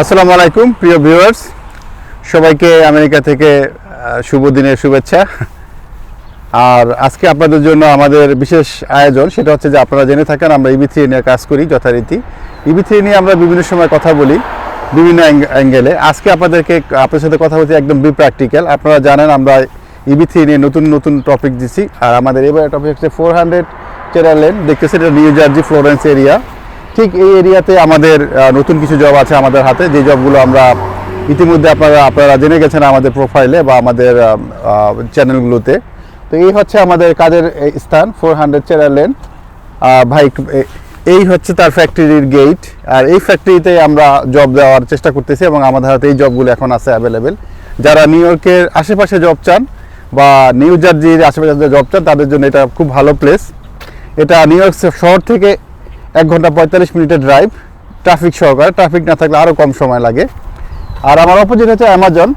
আসসালামু আলাইকুম প্রিয় ভিউয়ার্স, সবাইকে আমেরিকা থেকে শুভ দিনের শুভেচ্ছা। আর আজকে আপনাদের জন্য আমাদের বিশেষ আয়োজন, সেটা হচ্ছে যে আপনারা জেনে থাকেন আমরা EB3 নিয়ে কাজ করি যথারীতি। EB3 নিয়ে আমরা বিভিন্ন সময় কথা বলি বিভিন্ন অ্যাঙ্গেলে। আজকে আপনাদের সাথে কথা বলছি একদম প্র্যাকটিক্যাল। আপনারা জানেন আমরা EB3 নিয়ে নতুন টপিক দিচ্ছি। আর আমাদের এবারে টপিক হচ্ছে 400 টেরার লেন। দেখতেছি এটা নিউ জার্সি ফ্লোরেন্স এরিয়া। ঠিক এই এরিয়াতে আমাদের নতুন কিছু জব আছে আমাদের হাতে, যে জবগুলো আমরা ইতিমধ্যে আপনারা জেনে গেছেন আমাদের প্রোফাইলে বা আমাদের চ্যানেলগুলোতে। তো এই হচ্ছে আমাদের কাজের স্থান 400 টেরার লেন। ভাই এই হচ্ছে তার ফ্যাক্টরির গেট। আর এই ফ্যাক্টরিতে আমরা জব দেওয়ার চেষ্টা করতেছি এবং আমাদের হাতে এই জবগুলো এখন আছে অ্যাভেলেবেল। যারা নিউ ইয়র্কের আশেপাশে জব চান বা নিউ জার্সির আশেপাশে জব চান তাদের জন্য এটা খুব ভালো প্লেস। এটা নিউ ইয়র্ক শহর থেকে 1 ঘন্টা 45 মিনিটের ড্রাইভ, ট্রাফিক সহকারে। ট্রাফিক না থাকলে আরও কম সময় লাগে। আর আমার অপোজিট হচ্ছে অ্যামাজন।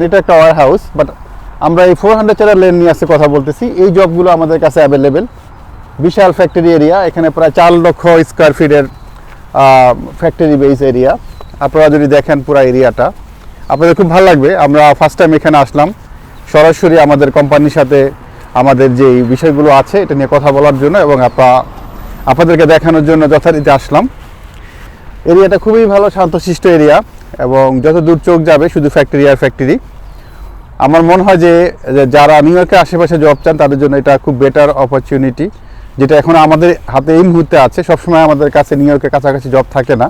এটা একটা ওয়্যার হাউস, বাট আমরা এই 400 টেরার লেন নিয়ে আসতে কথা বলতেছি। এই জবগুলো আমাদের কাছে অ্যাভেলেবেল। বিশাল ফ্যাক্টরি এরিয়া, এখানে প্রায় 4 লক্ষ স্কোয়ার ফিটের ফ্যাক্টরি বেস এরিয়া। আপনারা যদি দেখেন পুরো এরিয়াটা আপনাদের খুব ভালো লাগবে। আমরা ফার্স্ট টাইম এখানে আসলাম সরাসরি আমাদের কোম্পানির সাথে আমাদের যে বিষয়গুলো আছে এটা নিয়ে কথা বলার জন্য এবং আপনাদেরকে দেখানোর জন্য যথারীতি আসলাম। এরিয়াটা খুবই ভালো, শান্তশিষ্ট এরিয়া এবং যত দূর চোখ যাবে শুধু ফ্যাক্টরি আর ফ্যাক্টরি। আমার মনে হয় যে যারা নিউ ইয়র্কের আশেপাশে জব চান তাদের জন্য এটা খুব বেটার অপরচুনিটি, যেটা এখন আমাদের হাতে এই মুহূর্তে আছে। সবসময় আমাদের কাছে নিউ ইয়র্কের কাছাকাছি জব থাকে না,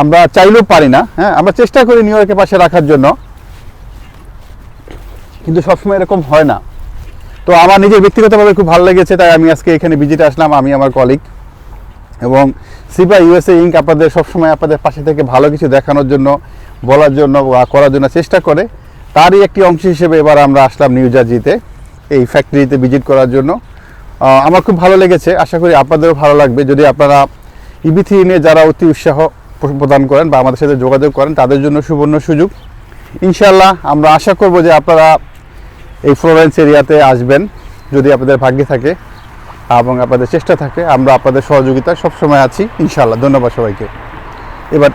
আমরা চাইলেও পারি না। হ্যাঁ, আমরা চেষ্টা করি নিউ ইয়র্কের পাশে রাখার জন্য, কিন্তু সবসময় এরকম হয় না। তো আমার নিজের ব্যক্তিগতভাবে খুব ভালো লেগেছে, তাই আমি আজকে এখানে ভিজিটে আসলাম, আমি আমার কলিগ। এবং সিপা USA ইনক আপনাদের সবসময় আপনাদের পাশে থেকে ভালো কিছু দেখানোর জন্য, বলার জন্য বা করার জন্য চেষ্টা করে। তারই একটি অংশ হিসেবে এবার আমরা আসলাম নিউ জার্সিতে এই ফ্যাক্টরিতে ভিজিট করার জন্য। আমার খুব ভালো লেগেছে, আশা করি আপনাদেরও ভালো লাগবে। যদি আপনারা EB3 নিয়ে যারা অতি উৎসাহ প্রদান করেন বা আমাদের সাথে যোগাযোগ করেন তাদের জন্য সুবর্ণ সুযোগ। ইনশাআল্লাহ আমরা আশা করব যে আপনারা এই ফ্লোরেন্স এরিয়াতে আসবেন যদি আপনাদের ভাগ্যে থাকে এবং আপনাদের চেষ্টা থাকে। আমরা আপনাদের সহযোগিতা সবসময় আছি ইনশাআল্লাহ। ধন্যবাদ সবাইকে। এবার